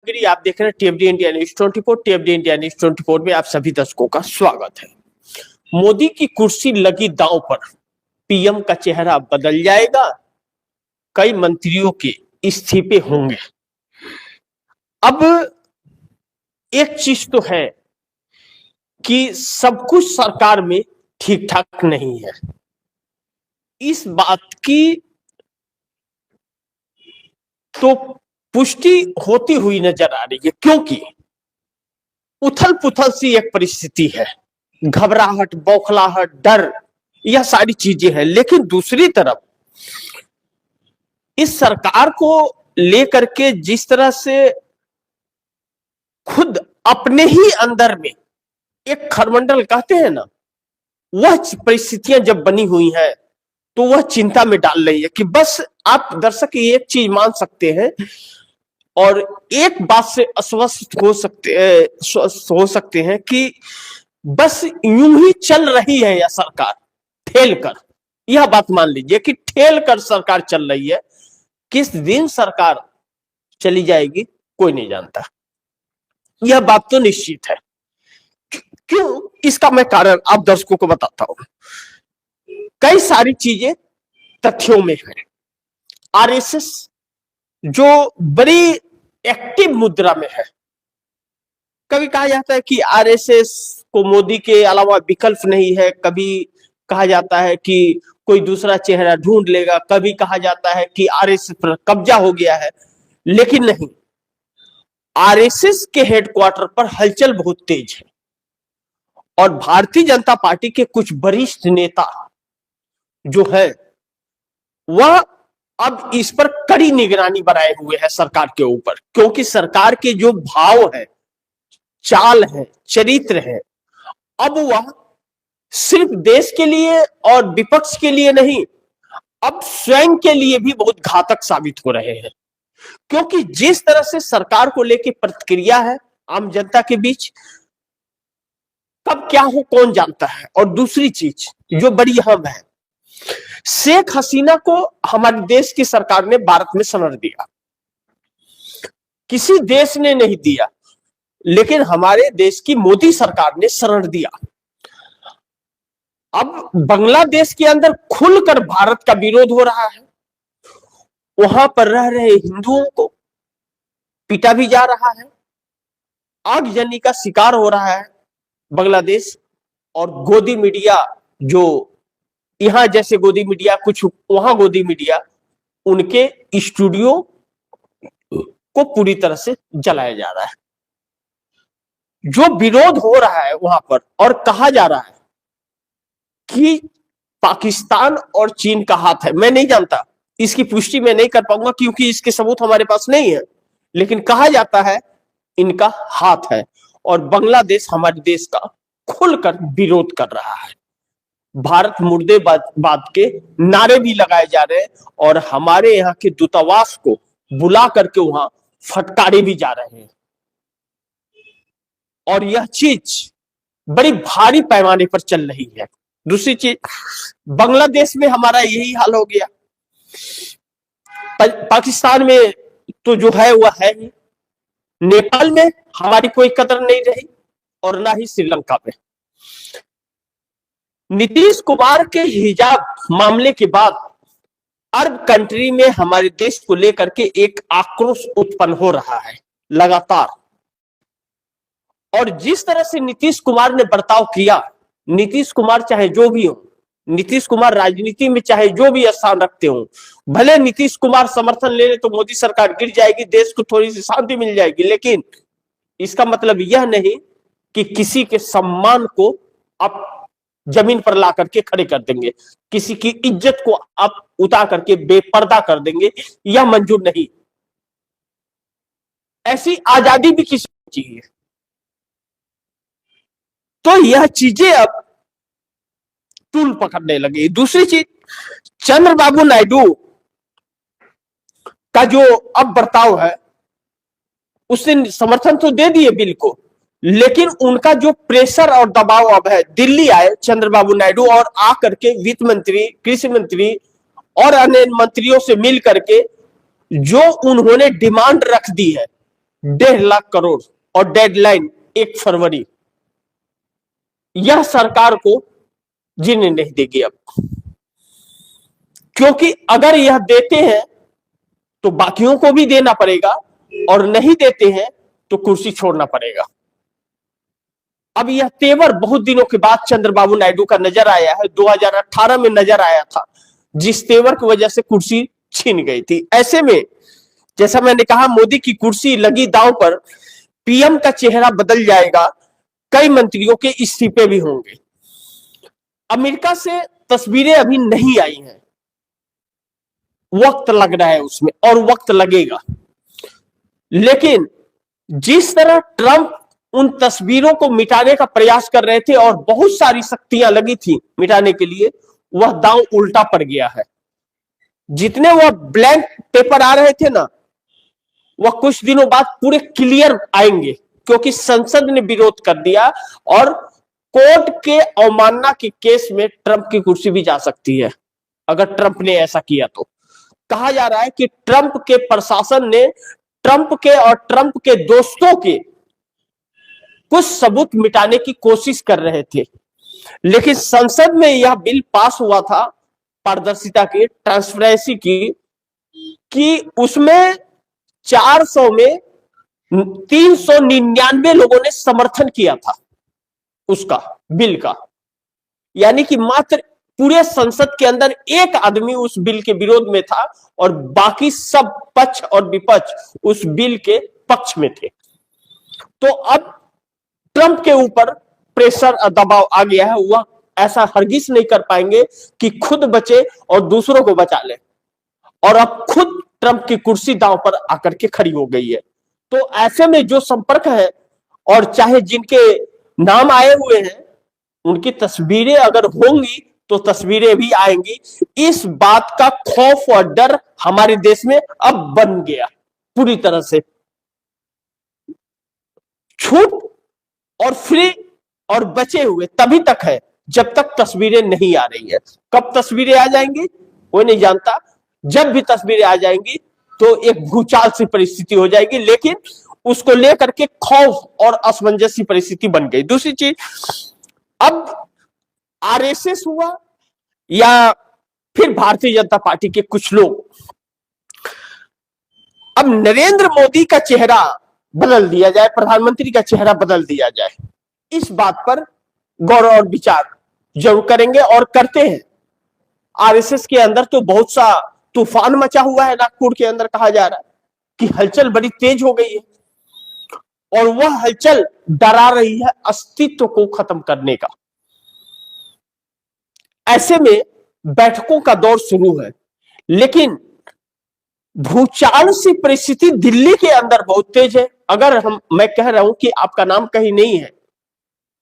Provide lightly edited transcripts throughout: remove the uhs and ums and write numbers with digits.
आप देख रहे हैं टीएफडी इंडिया न्यूज 24। टीएफडी इंडिया न्यूज 24 में आप सभी दर्शकों का स्वागत है। मोदी की कुर्सी लगी दांव पर, पीएम का चेहरा बदल जाएगा, कई मंत्रियों के इस्तीफे होंगे। अब एक चीज तो है कि सब कुछ सरकार में ठीक ठाक नहीं है, इस बात की तो पुष्टि होती हुई नजर आ रही है, क्योंकि उथल पुथल सी एक परिस्थिति है, घबराहट, बौखलाहट, डर, यह सारी चीजें हैं। लेकिन दूसरी तरफ इस सरकार को लेकर के जिस तरह से खुद अपने ही अंदर में एक खरमंडल कहते हैं ना, वह परिस्थितियां जब बनी हुई हैं तो वह चिंता में डाल रही है कि बस आप दर्शक एक चीज मान सकते हैं और एक बात से अस्वस्थ हो सकते हैं कि बस यूं ही चल रही है यह सरकार, ठेल कर। यह बात मान लीजिए कि ठेल कर सरकार चल रही है। किस दिन सरकार चली जाएगी कोई नहीं जानता, यह बात तो निश्चित है। क्यों? इसका मैं कारण आप दर्शकों को बताता हूं। कई सारी चीजें तथ्यों में है। आरएसएस जो बड़ी एक्टिव मुद्रा में है, कभी कहा जाता है कि आरएसएस को मोदी के अलावा विकल्प नहीं है, कभी कहा जाता है कि कोई दूसरा चेहरा ढूंढ लेगा, कभी कहा जाता है कि आरएसएस पर कब्जा हो गया है। लेकिन नहीं, आरएसएस के हेडक्वार्टर पर हलचल बहुत तेज है और भारतीय जनता पार्टी के कुछ वरिष्ठ नेता जो है वह अब इस पर कड़ी निगरानी बनाए हुए है सरकार के ऊपर, क्योंकि सरकार के जो भाव है, चाल है, चरित्र है, अब वह सिर्फ देश के लिए और विपक्ष के लिए नहीं, अब स्वयं के लिए भी बहुत घातक साबित हो रहे हैं। क्योंकि जिस तरह से सरकार को लेकर प्रतिक्रिया है आम जनता के बीच, कब क्या हो कौन जानता है। और दूसरी चीज जो बड़ी अहम है, शेख हसीना को हमारे देश की सरकार ने भारत में शरण दिया, किसी देश ने नहीं दिया, लेकिन हमारे देश की मोदी सरकार ने शरण दिया। अब बांग्लादेश के अंदर खुलकर भारत का विरोध हो रहा है, वहां पर रह रहे हिंदुओं को पीटा भी जा रहा है, आगजनी का शिकार हो रहा है बांग्लादेश। और गोदी मीडिया, जो यहां जैसे गोदी मीडिया, कुछ वहां गोदी मीडिया, उनके स्टूडियो को पूरी तरह से जलाया जा रहा है। जो विरोध हो रहा है वहां पर, और कहा जा रहा है कि पाकिस्तान और चीन का हाथ है। मैं नहीं जानता, इसकी पुष्टि मैं नहीं कर पाऊंगा क्योंकि इसके सबूत हमारे पास नहीं है, लेकिन कहा जाता है इनका हाथ है। और बांग्लादेश हमारे देश का खुलकर विरोध कर रहा है, भारत मुर्दाबाद के नारे भी लगाए जा रहे हैं और हमारे यहाँ के दूतावास को बुला करके वहां फटकारे भी जा रहे हैं। और यह चीज बड़ी भारी पैमाने पर चल रही है। दूसरी चीज, बांग्लादेश में हमारा यही हाल हो गया, पाकिस्तान में तो जो है वह है ही, नेपाल में हमारी कोई कदर नहीं रही और ना ही श्रीलंका में। नीतीश कुमार के हिजाब मामले के बाद अरब कंट्री में हमारे देश को लेकर के एक आक्रोश उत्पन्न हो रहा है लगातार। और जिस तरह से नीतीश कुमार ने बर्ताव किया, नीतीश कुमार चाहे जो भी हो, नीतीश कुमार राजनीति में चाहे जो भी स्थान रखते हो, भले नीतीश कुमार समर्थन ले ले तो मोदी सरकार गिर जाएगी, देश को थोड़ी सी शांति मिल जाएगी, लेकिन इसका मतलब यह नहीं कि किसी के सम्मान को आप जमीन पर ला करके खड़े कर देंगे, किसी की इज्जत को आप उतार करके बेपर्दा कर देंगे, यह मंजूर नहीं। ऐसी आजादी भी किसी को चाहिए। तो यह चीजें अब टूल पकड़ने लगी। दूसरी चीज, चंद्रबाबू नायडू का जो अब बर्ताव है, उसने समर्थन तो दे दिए बिल को, लेकिन उनका जो प्रेशर और दबाव अब है, दिल्ली आए चंद्रबाबू नायडू और आकर के वित्त मंत्री, कृषि मंत्री और अन्य मंत्रियों से मिल करके जो उन्होंने डिमांड रख दी है, 1.5 लाख करोड़ और डेडलाइन 1 फरवरी, यह सरकार को जीने नहीं देगी अब। क्योंकि अगर यह देते हैं तो बाकियों को भी देना पड़ेगा, और नहीं देते हैं तो कुर्सी छोड़ना पड़ेगा। अब यह तेवर बहुत दिनों के बाद चंद्रबाबू नायडू का नजर आया है। 2018 में नजर आया था, जिस तेवर की वजह से कुर्सी छीन गई थी। ऐसे में जैसा मैंने कहा, मोदी की कुर्सी लगी दांव पर, पीएम का चेहरा बदल जाएगा, कई मंत्रियों के इस्तीफे भी होंगे। अमेरिका से तस्वीरें अभी नहीं आई हैं, वक्त लग रहा है उसमें और वक्त लगेगा। लेकिन जिस तरह ट्रंप उन तस्वीरों को मिटाने का प्रयास कर रहे थे और बहुत सारी शक्तियां लगी थी मिटाने के लिए, वह दांव उल्टा पड़ गया है। जितने वह ब्लैंक पेपर आ रहे थे ना, वह कुछ दिनों बाद पूरे क्लियर आएंगे, क्योंकि संसद ने विरोध कर दिया और कोर्ट के अवमानना के केस में ट्रंप की कुर्सी भी जा सकती है अगर ट्रंप ने ऐसा किया तो। कहा जा रहा है कि ट्रंप के प्रशासन ने ट्रंप के और ट्रंप के दोस्तों के कुछ सबूत मिटाने की कोशिश कर रहे थे, लेकिन संसद में यह बिल पास हुआ था पारदर्शिता की, ट्रांसपेरेंसी की, कि उसमें 400 में 399 लोगों ने समर्थन किया था उसका, बिल का। यानी कि मात्र पूरे संसद के अंदर एक आदमी उस बिल के विरोध में था और बाकी सब पक्ष और विपक्ष उस बिल के पक्ष में थे। तो अब ट्रंप के ऊपर प्रेशर और दबाव आ गया है। वह ऐसा हरगिज नहीं कर पाएंगे कि खुद बचे और दूसरों को बचा ले, और अब खुद ट्रंप की कुर्सी दांव पर आकर के खड़ी हो गई है। तो ऐसे में जो संपर्क है, और चाहे जिनके नाम आए हुए हैं, उनकी तस्वीरें अगर होंगी तो तस्वीरें भी आएंगी। इस बात का खौफ और डर हमारे देश में अब बन गया पूरी तरह से। छूट और फ्री और बचे हुए तभी तक है जब तक तस्वीरें नहीं आ रही है। कब तस्वीरें आ जाएंगी कोई नहीं जानता। जब भी तस्वीरें आ जाएंगी तो एक भूचाल सी परिस्थिति हो जाएगी, लेकिन उसको लेकर के खौफ और असमंजस की परिस्थिति बन गई। दूसरी चीज, अब आरएसएस हुआ या फिर भारतीय जनता पार्टी के कुछ लोग, अब नरेंद्र मोदी का चेहरा बदल दिया जाए, प्रधानमंत्री का चेहरा बदल दिया जाए, इस बात पर गौर और विचार जरूर करेंगे और करते हैं। आरएसएस के अंदर तो बहुत सा तूफान मचा हुआ है नागपुर के अंदर। कहा जा रहा है कि हलचल बड़ी तेज हो गई है और वह हलचल डरा रही है अस्तित्व को खत्म करने का। ऐसे में बैठकों का दौर शुरू है, लेकिन भूचाल सी परिस्थिति दिल्ली के अंदर बहुत तेज है। अगर मैं कह रहा हूं कि आपका नाम कहीं नहीं है,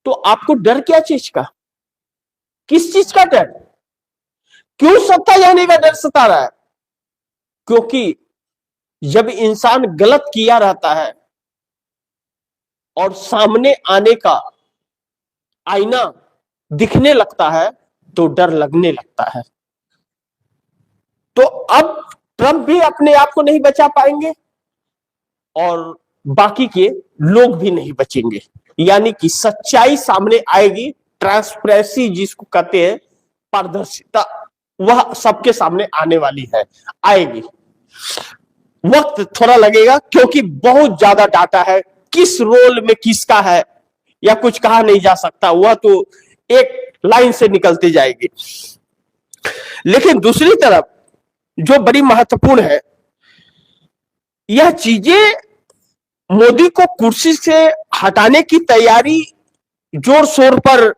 तो आपको डर क्या चीज का, किस चीज का डर, क्यों सत्ता जाने का डर सता रहा है? क्योंकि जब इंसान गलत किया रहता है और सामने आने का आईना दिखने लगता है तो डर लगने लगता है। तो अब ट्रंप भी अपने आप को नहीं बचा पाएंगे और बाकी के लोग भी नहीं बचेंगे। यानी कि सच्चाई सामने आएगी, ट्रांसपेरेंसी जिसको कहते हैं, पारदर्शिता, वह सबके सामने आने वाली है, आएगी। वक्त थोड़ा लगेगा क्योंकि बहुत ज्यादा डाटा है, किस रोल में किसका है या कुछ कहा नहीं जा सकता, वह तो एक लाइन से निकलती जाएगी। लेकिन दूसरी तरफ जो बड़ी महत्वपूर्ण है, यह चीजें मोदी को कुर्सी से हटाने की तैयारी जोर शोर पर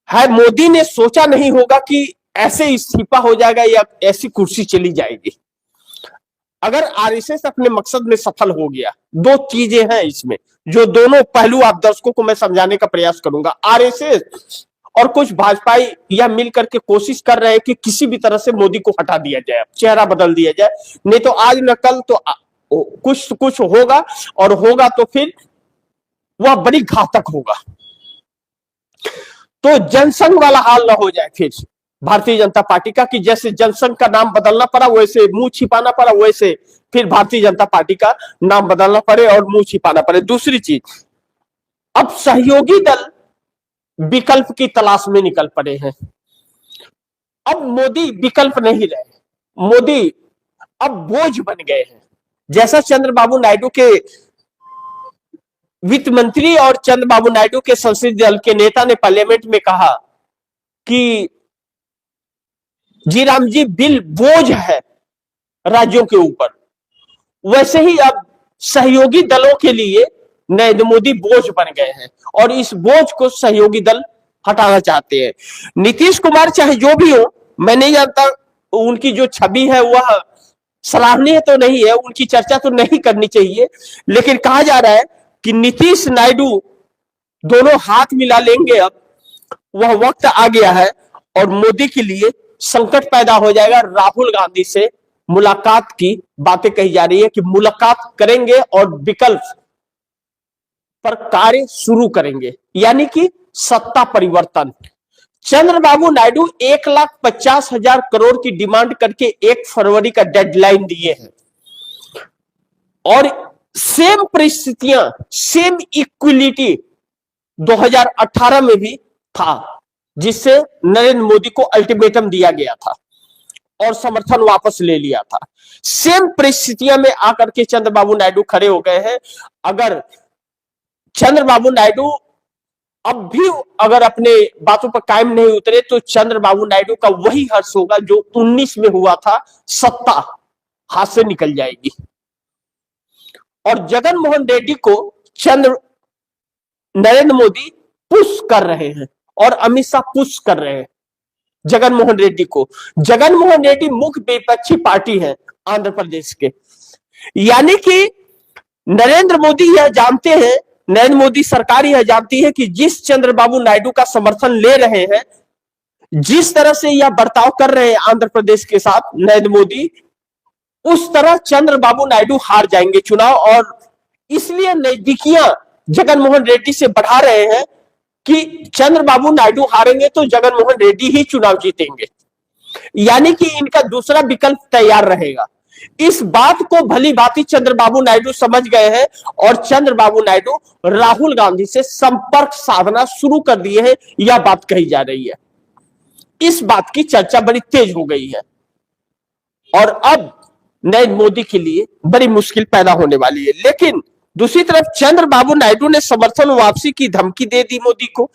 है। मोदी ने सोचा नहीं होगा कि ऐसे इस्तीफा हो जाएगा या ऐसी कुर्सी चली जाएगी। अगर आरएसएस अपने मकसद में सफल हो गया, दो चीजें हैं इसमें, जो दोनों पहलू आप दर्शकों को मैं समझाने का प्रयास करूंगा। आरएसएस और कुछ भाजपाई यह मिलकर के कोशिश कर रहे हैं कि किसी भी तरह से मोदी को हटा दिया जाए, चेहरा बदल दिया जाए, नहीं तो आज न कल तो कुछ होगा, और होगा तो फिर वह बड़ी घातक होगा। तो जनसंघ वाला हाल ना हो जाए फिर। भारतीय जनता पार्टी का कि जैसे जनसंघ का नाम बदलना पड़ा वैसे मुंह छिपाना पड़ा, वैसे फिर भारतीय जनता पार्टी का नाम बदलना पड़े और मुंह छिपाना पड़े। दूसरी चीज, अब सहयोगी दल विकल्प की तलाश में निकल पड़े हैं। अब मोदी विकल्प नहीं रहे, मोदी अब बोझ बन गए हैं। जैसा चंद्रबाबू नायडू के वित्त मंत्री और चंद्रबाबू नायडू के संसदीय दल के नेता ने पार्लियामेंट में कहा कि जी राम जी बिल बोझ है राज्यों के ऊपर, वैसे ही अब सहयोगी दलों के लिए नरेंद्र मोदी बोझ बन गए हैं और इस बोझ को सहयोगी दल हटाना चाहते हैं। नीतीश कुमार चाहे जो भी हो, मैं नहीं जानता उनकी जो छवि है वह सराहनीय तो नहीं है, उनकी चर्चा तो नहीं करनी चाहिए, लेकिन कहा जा रहा है कि नीतीश नायडू दोनों हाथ मिला लेंगे। अब वह वक्त आ गया है और मोदी के लिए संकट पैदा हो जाएगा। राहुल गांधी से मुलाकात की बातें कही जा रही है कि मुलाकात करेंगे और विकल्प पर कार्य शुरू करेंगे, यानी कि सत्ता परिवर्तन। चंद्रबाबू नायडू 1,50,000 करोड़ की डिमांड करके 1 फरवरी का डेडलाइन दिए हैं और सेम परिस्थितियां, सेम इक्विलिटी 2018 में भी था, जिससे नरेंद्र मोदी को अल्टीमेटम दिया गया था और समर्थन वापस ले लिया था। सेम परिस्थितियां में आकर के चंद्रबाबू नायडू खड़े हो गए हैं। अगर चंद्रबाबू नायडू अब भी अगर अपने बातों पर कायम नहीं उतरे तो चंद्रबाबू नायडू का वही हर्ष होगा जो 19 में हुआ था, सत्ता हाथ से निकल जाएगी। और जगन मोहन रेड्डी को नरेंद्र मोदी पुश कर रहे हैं और अमित शाह पुश कर रहे हैं जगन मोहन रेड्डी को। जगन मोहन रेड्डी मुख्य विपक्षी पार्टी है आंध्र प्रदेश के, यानी कि नरेंद्र मोदी यह जानते हैं, नरेंद्र मोदी सरकार यह जानती है कि जिस चंद्रबाबू नायडू का समर्थन ले रहे हैं, जिस तरह से यह बर्ताव कर रहे हैं आंध्र प्रदेश के साथ नरेंद्र मोदी, उस तरह चंद्रबाबू नायडू हार जाएंगे चुनाव। और इसलिए नजदीकियां जगन मोहन रेड्डी से बढ़ा रहे हैं कि चंद्रबाबू नायडू हारेंगे तो जगन मोहन रेड्डी ही चुनाव जीतेंगे, यानी कि इनका दूसरा विकल्प तैयार रहेगा। इस बात को भली भांति चंद्रबाबू नायडू समझ गए हैं और चंद्रबाबू नायडू राहुल गांधी से संपर्क साधना शुरू कर दिए हैं, यह बात कही जा रही है। इस बात की चर्चा बड़ी तेज हो गई है और अब नरेंद्र मोदी के लिए बड़ी मुश्किल पैदा होने वाली है। लेकिन दूसरी तरफ चंद्रबाबू नायडू ने समर्थन वापसी की धमकी दे दी मोदी को।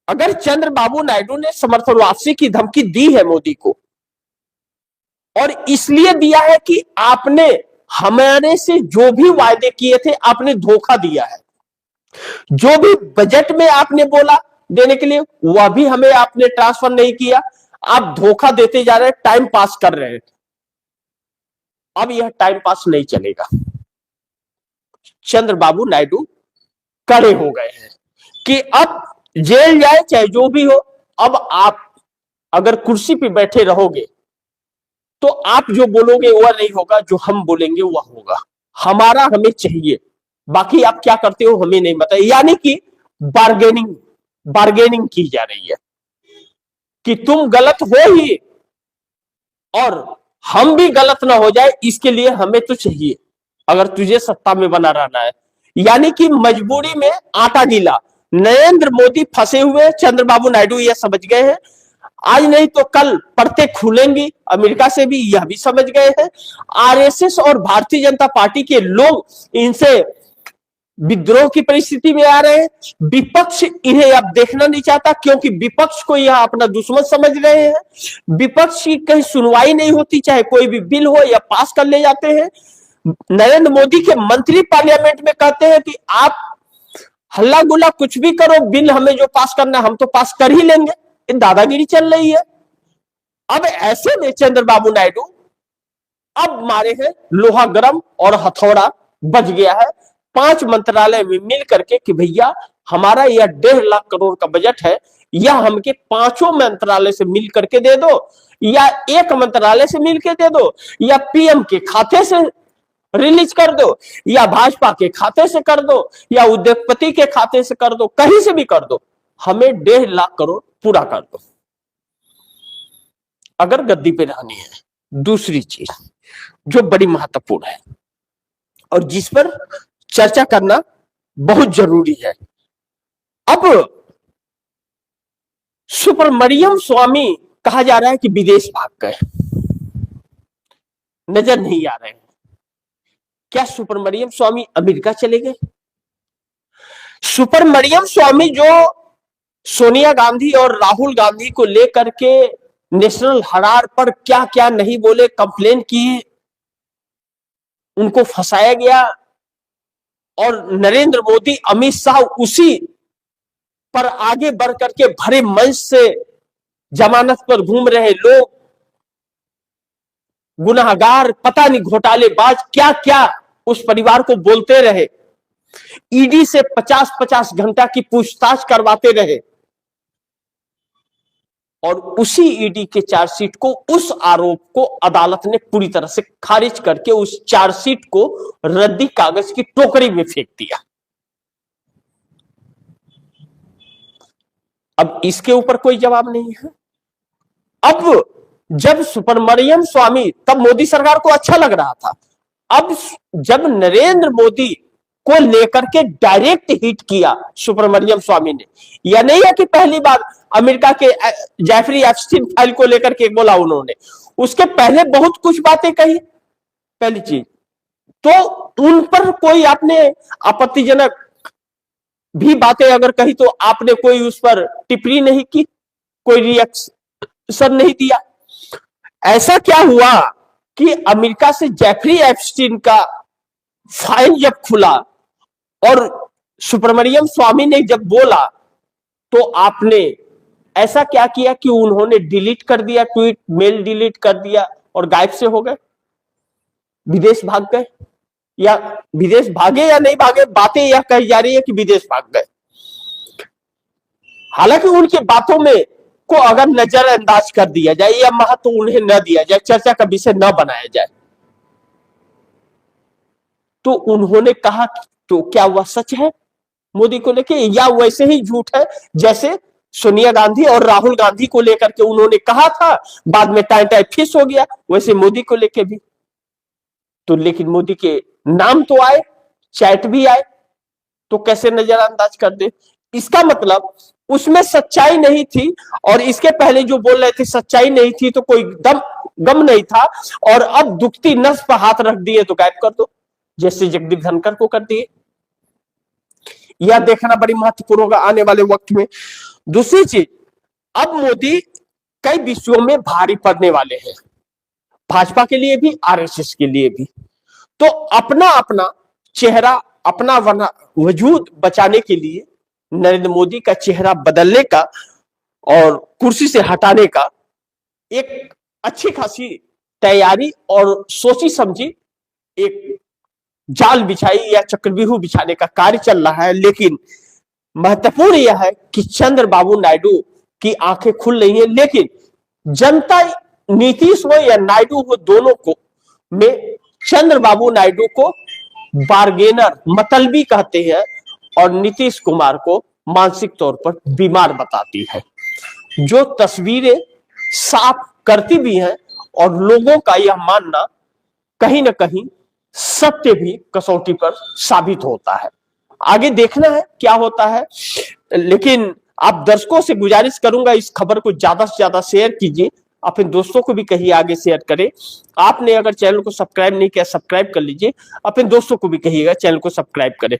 अगर चंद्रबाबू नायडू ने समर्थन वापसी की धमकी दी है मोदी को, और इसलिए दिया है कि आपने हमारे से जो भी वायदे किए थे आपने धोखा दिया है, जो भी बजट में आपने बोला देने के लिए वह भी हमें आपने ट्रांसफर नहीं किया, आप धोखा देते जा रहे हैं, टाइम पास कर रहे हैं। अब यह टाइम पास नहीं चलेगा। चंद्रबाबू नायडू कड़े हो गए हैं कि अब जेल जाए चाहे जो भी हो, अब आप अगर कुर्सी पे बैठे रहोगे तो आप जो बोलोगे वह नहीं होगा, जो हम बोलेंगे वह होगा। हमारा हमें चाहिए, बाकी आप क्या करते हो हमें नहीं पता। यानी कि बार्गेनिंग की जा रही है कि तुम गलत हो ही और हम भी गलत ना हो जाए, इसके लिए हमें तो चाहिए अगर तुझे सत्ता में बना रहना है। यानी कि मजबूरी में आटा गीला। नरेंद्र मोदी फंसे हुए, चंद्रबाबू नायडू यह समझ गए हैं। आज नहीं तो कल परतें खुलेंगी अमेरिका से भी, यह भी समझ गए हैं। आरएसएस और भारतीय जनता पार्टी के लोग इनसे विद्रोह की परिस्थिति में आ रहे हैं। विपक्ष इन्हें अब देखना नहीं चाहता क्योंकि विपक्ष को यह अपना दुश्मन समझ रहे हैं। विपक्ष की कहीं सुनवाई नहीं होती, चाहे कोई भी बिल हो या पास कर ले जाते हैं। नरेंद्र मोदी के मंत्री पार्लियामेंट में कहते हैं कि आप हल्ला गुल्ला कुछ भी करो, बिल हमें जो पास करना हम तो पास कर ही लेंगे। दादागिरी चल रही है। अब ऐसे में चंद्रबाबू नायडू अब मारे हैं लोहा गरम और हथौड़ा बज गया है 5 मंत्रालय में मिल करके कि भैया हमारा यह 1.5 लाख करोड़ का बजट है, यह हमके 5 मंत्रालय से मिल करके दे दो, या एक मंत्रालय से मिल के दे दो, या पीएम के खाते से रिलीज कर दो, या भाजपा के खाते से कर दो, या उद्योगपति के खाते से कर दो, कहीं से भी कर दो, हमें 1.5 लाख करोड़ पूरा कर दो। अगर गद्दी पे रहनी है। दूसरी चीज जो बड़ी महत्वपूर्ण है और जिस पर चर्चा करना बहुत जरूरी है, अब सुब्रमण्यम स्वामी कहा जा रहा है कि विदेश भाग गए, नजर नहीं आ रहे हैं। क्या सुब्रमण्यम स्वामी अमेरिका चले गए? सुब्रमण्यम स्वामी जो सोनिया गांधी और राहुल गांधी को लेकर के नेशनल हरार पर क्या क्या नहीं बोले, कंप्लेन किए, उनको फंसाया गया और नरेंद्र मोदी, अमित शाह उसी पर आगे बढ़ करके भरे मंच से जमानत पर घूम रहे लोग, गुनाहगार, पता नहीं घोटालेबाज क्या क्या उस परिवार को बोलते रहे, ईडी से 50-50 घंटा की पूछताछ करवाते रहे और उसी ईडी के चार्जशीट को, उस आरोप को अदालत ने पूरी तरह से खारिज करके उस चार्जशीट को रद्दी कागज की टोकरी में फेंक दिया। अब इसके ऊपर कोई जवाब नहीं है। अब जब सुब्रमण्यम स्वामी, तब मोदी सरकार को अच्छा लग रहा था, अब जब नरेंद्र मोदी को लेकर के डायरेक्ट हिट किया सुब्रमण्यम स्वामी ने, यह नहीं है कि पहली बार अमेरिका के जेफरी एप्स्टीन फाइल को लेकर के बोला उन्होंने, उसके पहले बहुत कुछ बातें कही। पहली चीज तो उन पर कोई आपने आपत्तिजनक भी बातें अगर कही तो आपने कोई उस पर टिप्पणी नहीं की, कोई रिएक्शन नहीं दिया। ऐसा क्या हुआ कि अमेरिका से जेफरी एप्स्टीन का फाइल जब खुला और सुब्रमण्यम स्वामी ने जब बोला तो आपने ऐसा क्या किया कि उन्होंने डिलीट कर दिया, ट्वीट मेल डिलीट कर दिया और गायब से हो गए, विदेश भाग गए? या विदेश भागे या नहीं भागे, बातें यह कही जा रही है कि विदेश भाग गए। हालांकि उनकी बातों में को अगर नजरअंदाज कर दिया जाए या महत्व उन्हें न दिया जाए, चर्चा का विषय न बनाया जाए, तो उन्होंने कहा तो क्या वह सच है मोदी को लेके, या वैसे ही झूठ है जैसे सोनिया गांधी और राहुल गांधी को लेकर के उन्होंने कहा था, बाद में टाइम टाइम फिक्स हो गया, वैसे मोदी को लेके भी। तो लेकिन मोदी के नाम तो आए, चैट भी आए, तो कैसे नजरअंदाज कर दे? इसका मतलब उसमें सच्चाई नहीं थी, और इसके पहले जो बोल रहे थे सच्चाई नहीं थी तो कोई गम नहीं था, और अब दुखती नस पर हाथ रख दिए तो गायब कर दो, जैसे जगदीप धनखड़ को कर दिए। यह देखना बड़ी महत्वपूर्ण होगा आने वाले वक्त में। दूसरी चीज, अब मोदी कई विषयों में भारी पड़ने वाले हैं, भाजपा के लिए भी, आरएसएस के लिए भी। तो अपना अपना चेहरा, अपना वजूद बचाने के लिए नरेंद्र मोदी का चेहरा बदलने का और कुर्सी से हटाने का एक अच्छी खासी तैयारी और सोची समझी एक जाल बिछाई या चक्रव्यूह बिछाने का कार्य चल रहा है। लेकिन महत्वपूर्ण यह है कि चंद्रबाबू नायडू की आंखें खुल रही हैं, लेकिन जनता, नीतीश हो या नायडू हो, दोनों को में चंद्रबाबू नायडू को बार्गेनर, मतलबी कहते हैं, और नीतीश कुमार को मानसिक तौर पर बीमार बताती है, जो तस्वीरें साफ करती भी हैं और लोगों का यह मानना कहीं ना कहीं सत्य भी कसौटी पर साबित होता है। आगे देखना है क्या होता है, लेकिन आप दर्शकों से गुजारिश करूंगा इस खबर को ज्यादा से ज्यादा शेयर कीजिए, अपने दोस्तों को भी कहिए आगे शेयर करें। आपने अगर चैनल को सब्सक्राइब नहीं किया, सब्सक्राइब कर लीजिए, अपने दोस्तों को भी कहिएगा चैनल को सब्सक्राइब करें।